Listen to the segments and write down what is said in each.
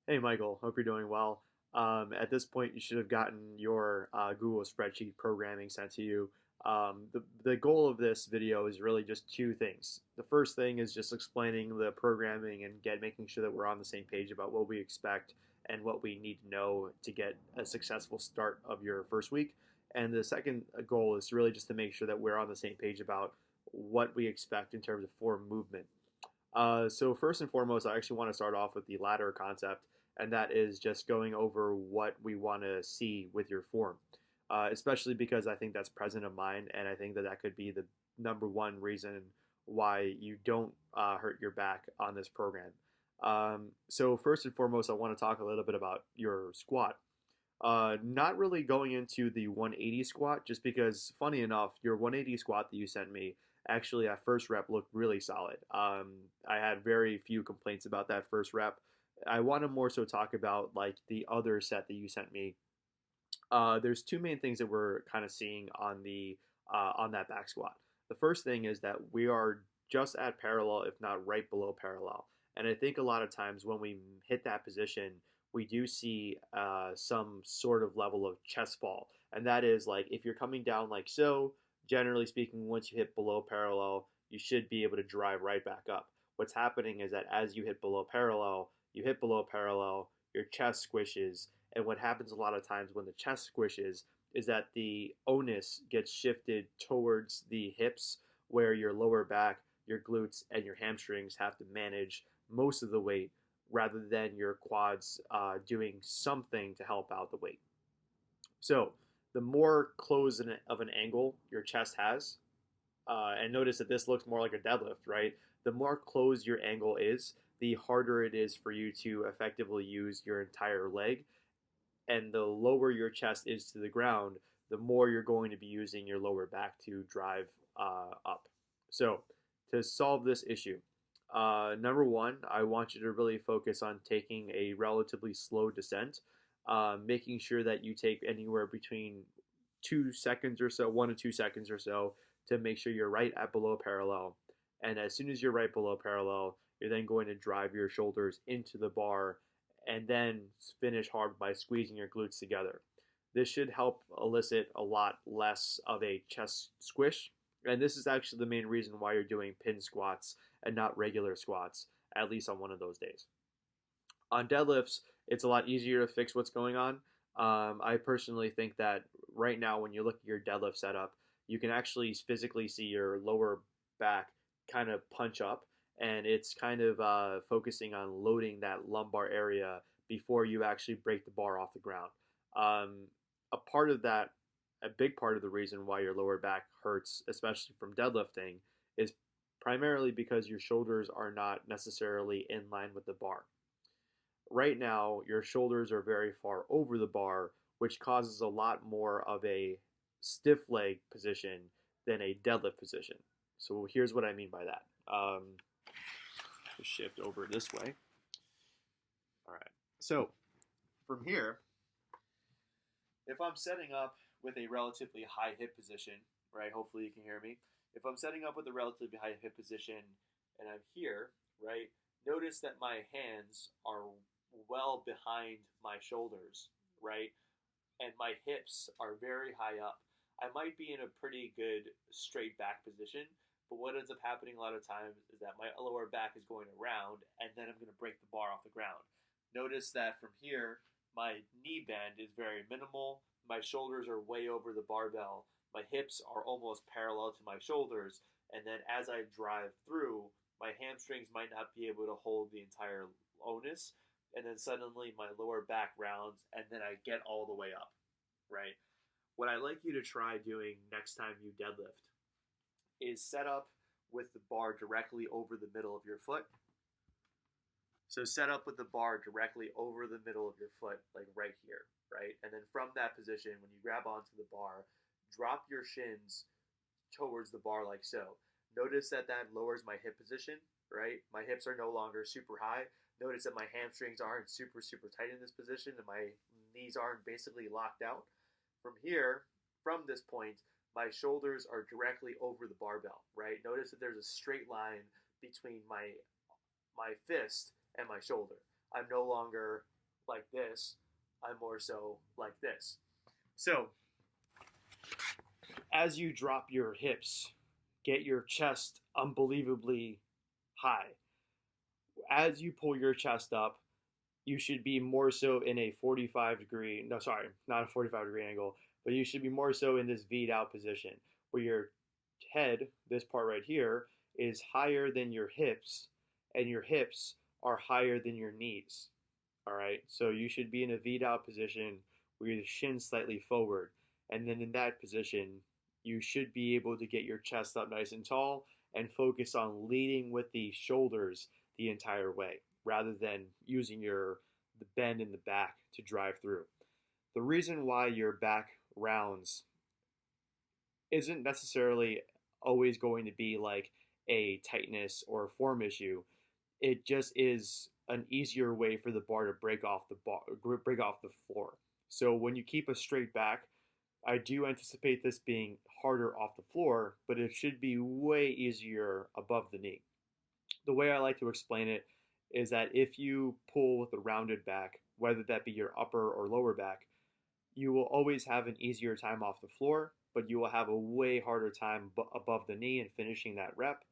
Hey, Michael. Hope you're doing well. At this point, you should have gotten your Google spreadsheet programming sent to you. The goal of this video is really just two things. The first thing is just explaining the programming and making sure that we're on the same page about what we expect and what we need to know to get a successful start of your first week. And the second goal is really just to make sure that we're on the same page about what we expect in terms of form movement. So first and foremost, I actually want to start off with the ladder concept, and that is just going over what we want to see with your form, especially because I think that's present in mind, and I think that that could be the number one reason why you don't hurt your back on this program. So first and foremost, I want to talk a little bit about your squat. Not really going into the 180 squat, just because, funny enough, your 180 squat that you sent me actually at first rep looked really solid. I had very few complaints about that first rep. I want to more so talk about like the other set that you sent me. There's two main things that we're kind of seeing on that back squat. The first thing is that we are just at parallel, if not right below parallel. And I think a lot of times when we hit that position, we do see some sort of level of chest fall. And that is like if you're coming down like so, generally speaking, once you hit below parallel, you should be able to drive right back up. What's happening is that as you hit below parallel, your chest squishes. And what happens a lot of times when the chest squishes is that the onus gets shifted towards the hips, where your lower back, your glutes, and your hamstrings have to manage most of the weight rather than your quads doing something to help out the weight. So the more closed of an angle your chest has, and notice that this looks more like a deadlift, right? The more closed your angle is, the harder it is for you to effectively use your entire leg. And the lower your chest is to the ground, the more you're going to be using your lower back to drive up. So to solve this issue, number one, I want you to really focus on taking a relatively slow descent, making sure that you take anywhere between 2 seconds or so, 1 to 2 seconds or so, to make sure you're right at below parallel. And as soon as you're right below parallel, you're then going to drive your shoulders into the bar and then finish hard by squeezing your glutes together. This should help elicit a lot less of a chest squish. And this is actually the main reason why you're doing pin squats and not regular squats, at least on one of those days. On deadlifts, it's a lot easier to fix what's going on. I personally think that right now, when you look at your deadlift setup, you can actually physically see your lower back kind of punch up, and it's kind of focusing on loading that lumbar area before you actually break the bar off the ground. A part of that, a big part of the reason why your lower back hurts, especially from deadlifting, is primarily because your shoulders are not necessarily in line with the bar. Right now, your shoulders are very far over the bar, which causes a lot more of a stiff leg position than a deadlift position. So here's what I mean by that. Shift over this way. All right. So from here, if I'm setting up with a relatively high hip position, right? Hopefully you can hear me. If I'm setting up with a relatively high hip position and I'm here, right? Notice that my hands are well behind my shoulders, right? And my hips are very high up. I might be in a pretty good straight back position, but what ends up happening a lot of times is that my lower back is going around and then I'm going to break the bar off the ground. Notice that from here, my knee bend is very minimal. My shoulders are way over the barbell. My hips are almost parallel to my shoulders. And then as I drive through, my hamstrings might not be able to hold the entire onus. And then suddenly my lower back rounds and then I get all the way up, right? What I'd like you to try doing next time you deadlift is set up with the bar directly over the middle of your foot. So set up with the bar directly over the middle of your foot, like right here, right? And then from that position, when you grab onto the bar, drop your shins towards the bar like so. Notice that that lowers my hip position, right? My hips are no longer super high. Notice that my hamstrings aren't super, super tight in this position and my knees aren't basically locked out. From here, from this point, my shoulders are directly over the barbell, right? Notice that there's a straight line between my fist and my shoulder. I'm no longer like this. I'm more so like this. So as you drop your hips, get your chest unbelievably high. As you pull your chest up, you should be more so in a 45 degree, no, sorry, not a 45-degree angle, but you should be more so in this V'd out position where your head, this part right here, is higher than your hips, and your hips are higher than your knees. All right, so you should be in a V'd out position where your shin slightly forward, and then in that position, you should be able to get your chest up nice and tall and focus on leading with the shoulders the entire way, rather than using the bend in the back to drive through. The reason why your back rounds isn't necessarily always going to be like a tightness or a form issue. It just is an easier way for the bar to break off the floor. So when you keep a straight back, I do anticipate this being harder off the floor, but it should be way easier above the knee. The way I like to explain it is that if you pull with a rounded back, whether that be your upper or lower back, you will always have an easier time off the floor, but you will have a way harder time above the knee and finishing that rep.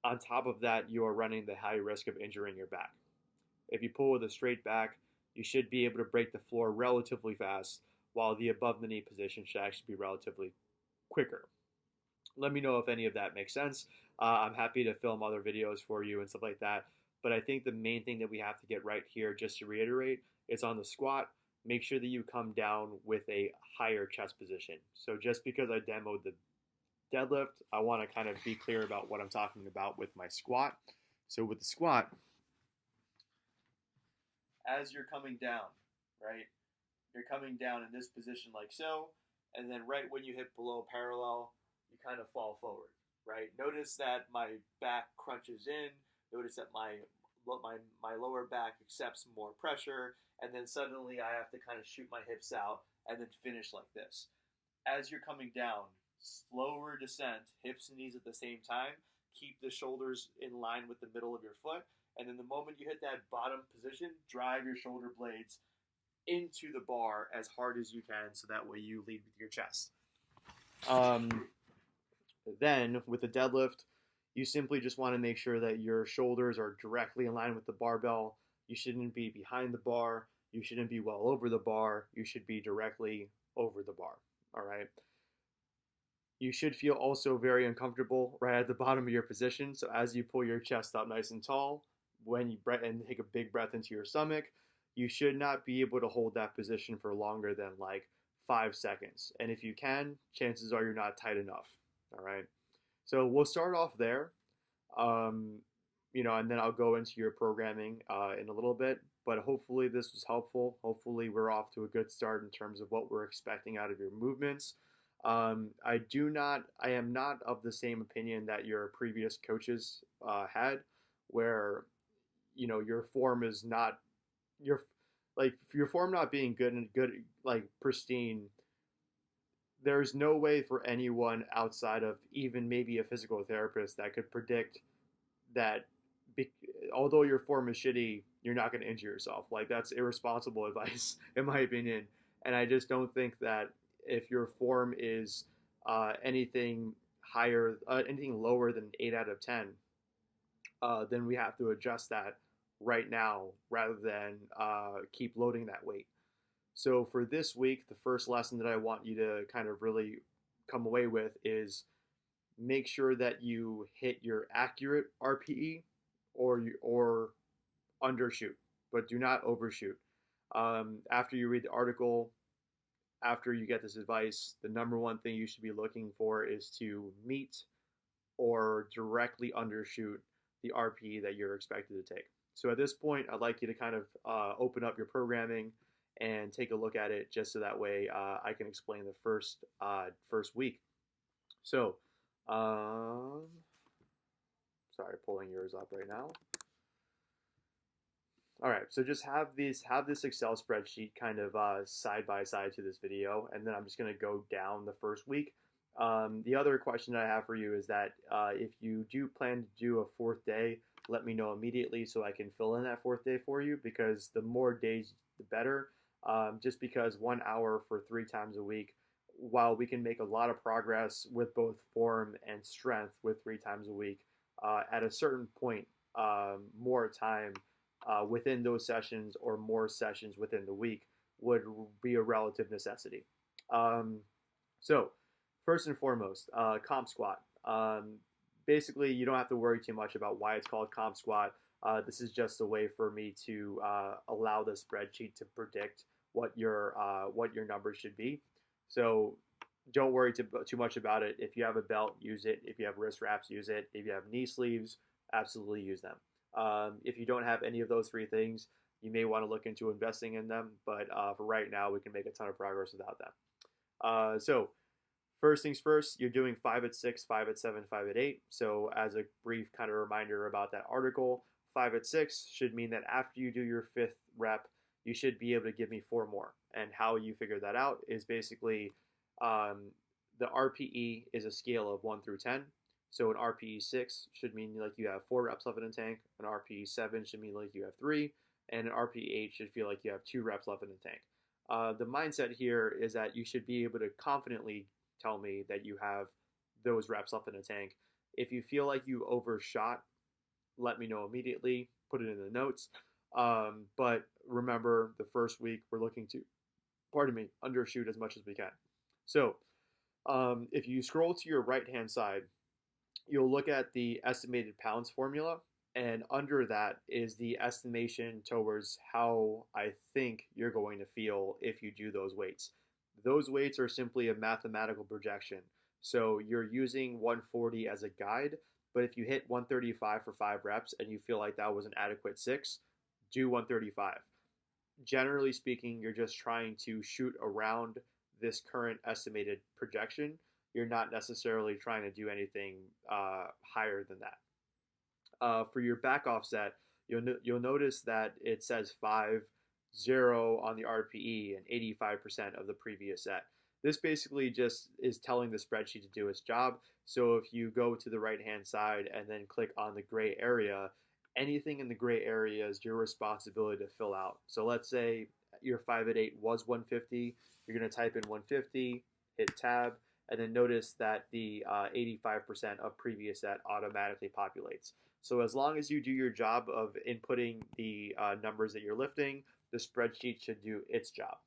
On top of that, you are running the high risk of injuring your back. If you pull with a straight back, you should be able to break the floor relatively fast, while the above the knee position should actually be relatively quicker. Let me know if any of that makes sense. I'm happy to film other videos for you and stuff like that. But I think the main thing that we have to get right here, just to reiterate, is on the squat, make sure that you come down with a higher chest position. So just because I demoed the deadlift, I want to kind of be clear about what I'm talking about with my squat. So with the squat, as you're coming down, right, you're coming down in this position like so, and then right when you hit below parallel, you kind of fall forward, right? Notice that my back crunches in. Notice that my lower back accepts more pressure, and then suddenly I have to kind of shoot my hips out and then finish like this. As you're coming down, slower descent, hips and knees at the same time. Keep the shoulders in line with the middle of your foot, and then the moment you hit that bottom position, drive your shoulder blades into the bar as hard as you can, so that way you lead with your chest. Then with the deadlift, you simply just want to make sure that your shoulders are directly in line with the barbell. You shouldn't be behind the bar. You shouldn't be well over the bar. You should be directly over the bar. All right. You should feel also very uncomfortable right at the bottom of your position. So as you pull your chest up nice and tall, when you breath and take a big breath into your stomach, you should not be able to hold that position for longer than like 5 seconds. And if you can, chances are you're not tight enough. All right. So we'll start off there, and then I'll go into your programming in a little bit. But hopefully this was helpful. Hopefully we're off to a good start in terms of what we're expecting out of your movements. I am not of the same opinion that your previous coaches had, where your form is not your form not being good like pristine. There's no way for anyone outside of even maybe a physical therapist that could predict that although your form is shitty, you're not going to injure yourself. Like, that's irresponsible advice, in my opinion. And I just don't think that if your form is anything lower than 8 out of 10, then we have to adjust that right now rather than keep loading that weight. So for this week, the first lesson that I want you to kind of really come away with is make sure that you hit your accurate RPE or undershoot, but do not overshoot. After you read the article, after you get this advice, the number one thing you should be looking for is to meet or directly undershoot the RPE that you're expected to take. So at this point, I'd like you to kind of open up your programming and take a look at it, just so that way I can explain the first week. So, sorry, pulling yours up right now. All right, so just have this Excel spreadsheet kind of side by side to this video, and then I'm just going to go down the first week. The other question I have for you is that if you do plan to do a 4th day, let me know immediately so I can fill in that fourth day for you, because the more days, the better. Just because 1 hour for 3 times a week, while we can make a lot of progress with both form and strength with 3 times a week, at a certain point, more time within those sessions or more sessions within the week would be a relative necessity. Um, so, first and foremost, comp squat. Basically, you don't have to worry too much about why it's called comp squat. This is just a way for me to allow the spreadsheet to predict what your numbers should be. So don't worry too much about it. If you have a belt, use it. If you have wrist wraps, use it. If you have knee sleeves, absolutely use them. If you don't have any of those three things, you may want to look into investing in them. But for right now, we can make a ton of progress without them. So first things first, you're doing 5 at 6, 5 at 7, 5 at 8. So as a brief kind of reminder about that article, 5 at 6 should mean that after you do your fifth rep, you should be able to give me 4 more. And how you figure that out is basically the RPE is a scale of 1 through 10. So an RPE 6 should mean like you have 4 reps left in the tank. An RPE 7 should mean like you have 3. And an RPE 8 should feel like you have 2 reps left in the tank. The mindset here is that you should be able to confidently tell me that you have those reps left in the tank. If you feel like you overshot, let me know immediately. Put it in the notes. But remember, the first week we're looking to, undershoot as much as we can. So if you scroll to your right-hand side, you'll look at the estimated pounds formula, and under that is the estimation towards how I think you're going to feel if you do those weights. Those weights are simply a mathematical projection. So you're using 140 as a guide, but if you hit 135 for 5 reps and you feel like that was an adequate 6, do 135. Generally speaking, you're just trying to shoot around this current estimated projection. You're not necessarily trying to do anything higher than that. For your back offset, you'll notice that it says 5-0 on the RPE and 85% of the previous set. This basically just is telling the spreadsheet to do its job. So if you go to the right-hand side and then click on the gray area, anything in the gray area is your responsibility to fill out. So let's say your 5 at 8 was 150. You're going to type in 150, hit tab, and then notice that the 85% of previous set automatically populates. So as long as you do your job of inputting the numbers that you're lifting, the spreadsheet should do its job.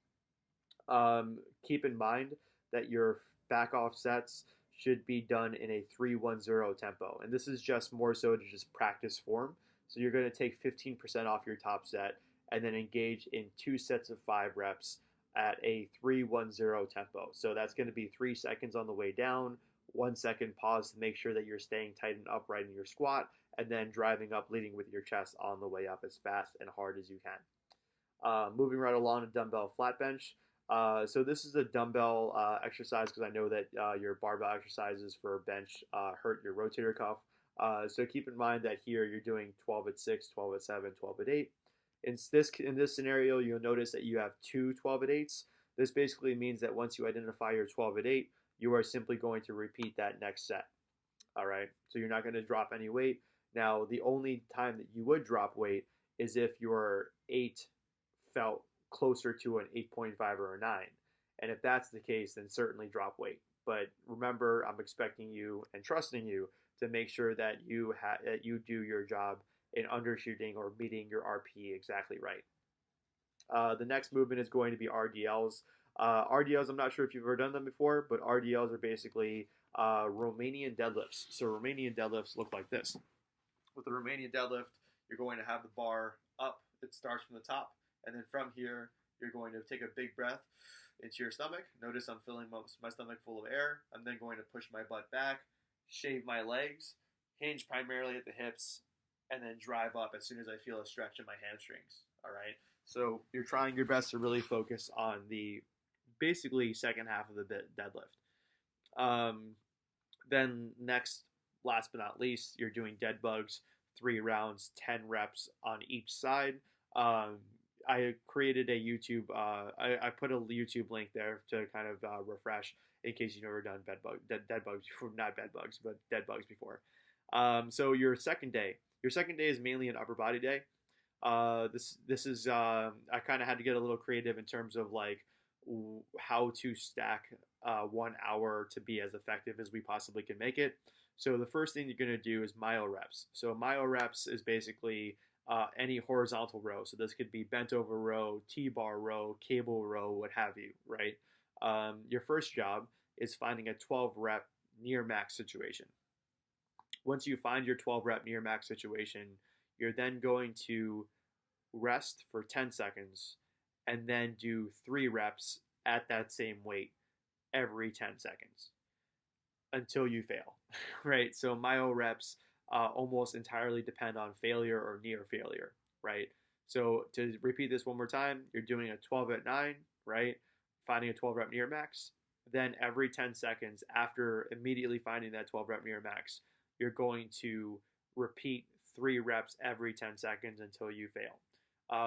Keep in mind that your back offsets should be done in a 3-1-0 tempo. And this is just more so to just practice form. So you're going to take 15% off your top set and then engage in 2 sets of 5 reps at a 3-1-0 tempo. So that's going to be 3 seconds on the way down, 1 second pause to make sure that you're staying tight and upright in your squat, and then driving up, leading with your chest on the way up as fast and hard as you can. Moving right along to dumbbell flat bench. So this is a dumbbell exercise because I know that your barbell exercises for bench hurt your rotator cuff. So keep in mind that here you're doing 12 at 6, 12 at 7, 12 at 8. In this scenario, you'll notice that you have 2 12 at 8s. This basically means that once you identify your 12 at 8, you are simply going to repeat that next set. All right, so you're not going to drop any weight. Now, the only time that you would drop weight is if your 8 felt closer to an 8.5 or a 9. And if that's the case, then certainly drop weight. But remember, I'm expecting you and trusting you to make sure that you do your job in undershooting or meeting your RPE exactly right. The next movement is going to be RDLs. RDLs, I'm not sure if you've ever done them before, but RDLs are basically Romanian deadlifts. So Romanian deadlifts look like this. With the Romanian deadlift, you're going to have the bar up. It starts from the top. And then from here, you're going to take a big breath into your stomach. Notice I'm filling my stomach full of air. I'm then going to push my butt back, shave my legs, hinge primarily at the hips, and then drive up as soon as I feel a stretch in my hamstrings. All right. So you're trying your best to really focus on the basically second half of the deadlift. Then next, last but not least, you're doing dead bugs, 3 rounds, 10 reps on each side. I created a YouTube, I put a YouTube link there to kind of refresh in case you've never done dead bugs before, not bed bugs, but dead bugs before. So your second day, Your second day is mainly an upper body day. This is I kind of had to get a little creative in terms of like how to stack 1 hour to be as effective as we possibly can make it. So the first thing you're going to do is myo reps. So myo reps is basically any horizontal row. So this could be bent over row, T-bar row, cable row, what have you, right? Your first job is finding a 12 rep near max situation. Once you find your 12 rep near max situation, you're then going to rest for 10 seconds and then do 3 reps at that same weight every 10 seconds until you fail, right? So myo reps almost entirely depend on failure or near failure, right? So to repeat this one more time, you're doing a 12 at 9, right? Finding a 12 rep near max. Then every 10 seconds after immediately finding that 12 rep near max, you're going to repeat 3 reps every 10 seconds until you fail.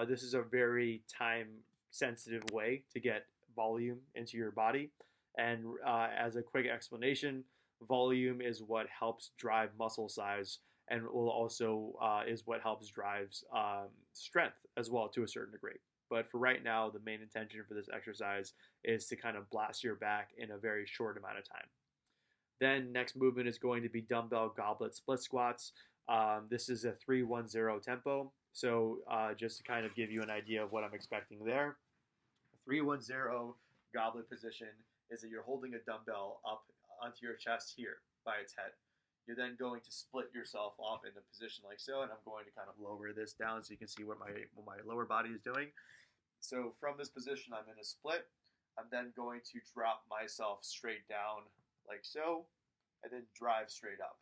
This is a very time sensitive way to get volume into your body. And as a quick explanation, volume is what helps drive muscle size and will also is what helps drives strength as well to a certain degree. But for right now, the main intention for this exercise is to kind of blast your back in a very short amount of time. Then next movement is going to be dumbbell goblet split squats. This is a 3-1-0 tempo. So just to kind of give you an idea of what I'm expecting there, 3-1-0 goblet position is that you're holding a dumbbell up onto your chest here by its head. You're then going to split yourself off in a position like so, and I'm going to kind of lower this down so you can see what my lower body is doing. So from this position, I'm in a split. I'm then going to drop myself straight down like so, and then drive straight up.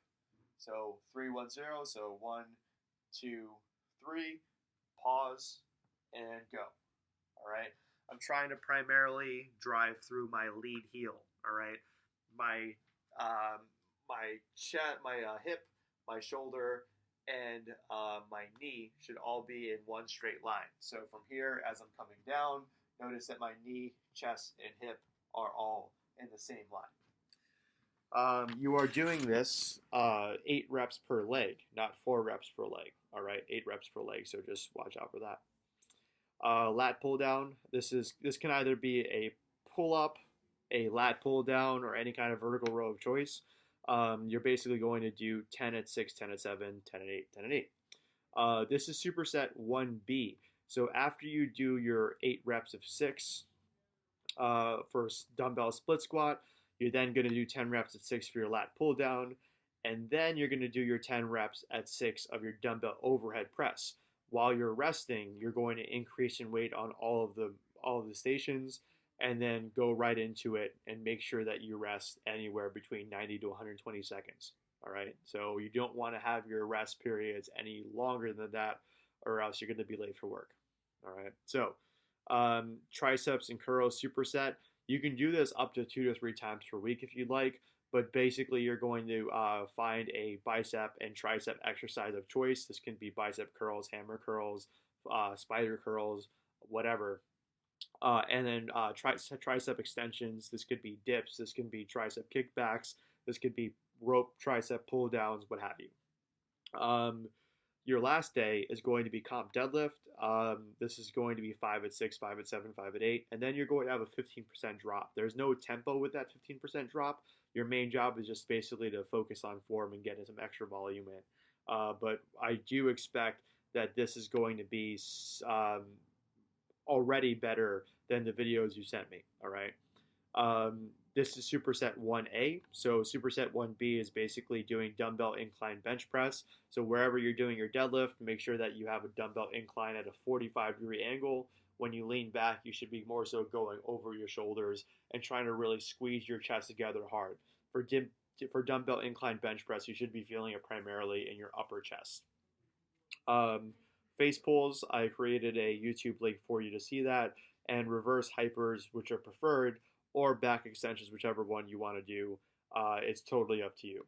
So 3-1-0, so 1, 2, 3, pause, and go. All right. I'm trying to primarily drive through my lead heel. All right. My chest, my hip, my shoulder, and my knee should all be in one straight line. So from here, as I'm coming down, notice that my knee, chest, and hip are all in the same line. You are doing this 8 reps per leg, not 4 reps per leg. All right, 8 reps per leg. So just watch out for that. Lat pull down. This can either be a pull up, a lat pull down, or any kind of vertical row of choice. You're basically going to do 10 at 6, 10 at 7, 10 at 8, 10 at 8. This is superset 1B. So after you do your 8 reps of 6 for dumbbell split squat, you're then going to do 10 reps at 6 for your lat pull down, and then you're going to do your 10 reps at 6 of your dumbbell overhead press. While you're resting, you're going to increase in weight on all of the stations, and then go right into it and make sure that you rest anywhere between 90 to 120 seconds. All right. So you don't want to have your rest periods any longer than that, or else you're going to be late for work. All right. So triceps and curls superset. You can do this up to 2 to 3 times per week if you'd like, but basically you're going to find a bicep and tricep exercise of choice. This can be bicep curls, hammer curls, spider curls, whatever. And then tricep extensions. This could be dips. This can be tricep kickbacks. This could be rope tricep pull downs, what have you. Your last day is going to be comp deadlift. This is going to be 5 at 6, 5 at 7, 5 at 8. And then you're going to have a 15% drop. There's no tempo with that 15% drop. Your main job is just basically to focus on form and get some extra volume in. But I do expect that this is going to be already better than the videos you sent me. All right. This is superset 1A. So superset 1B is basically doing dumbbell incline bench press. So wherever you're doing your deadlift, make sure that you have a dumbbell incline at a 45-degree angle. When you lean back, you should be more so going over your shoulders and trying to really squeeze your chest together hard. For dumbbell incline bench press, you should be feeling it primarily in your upper chest. Face pulls, I created a YouTube link for you to see that, and reverse hypers, which are preferred, or back extensions, whichever one you want to do. It's totally up to you.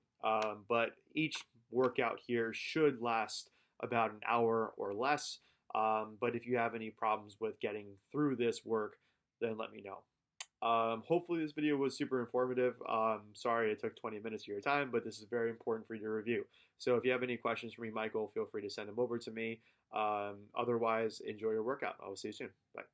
But each workout here should last about an hour or less. But if you have any problems with getting through this work, then let me know. Hopefully this video was super informative. Sorry it took 20 minutes of your time, but this is very important for your review. So if you have any questions for me, Michael, feel free to send them over to me. Otherwise, enjoy your workout. I will see you soon. Bye.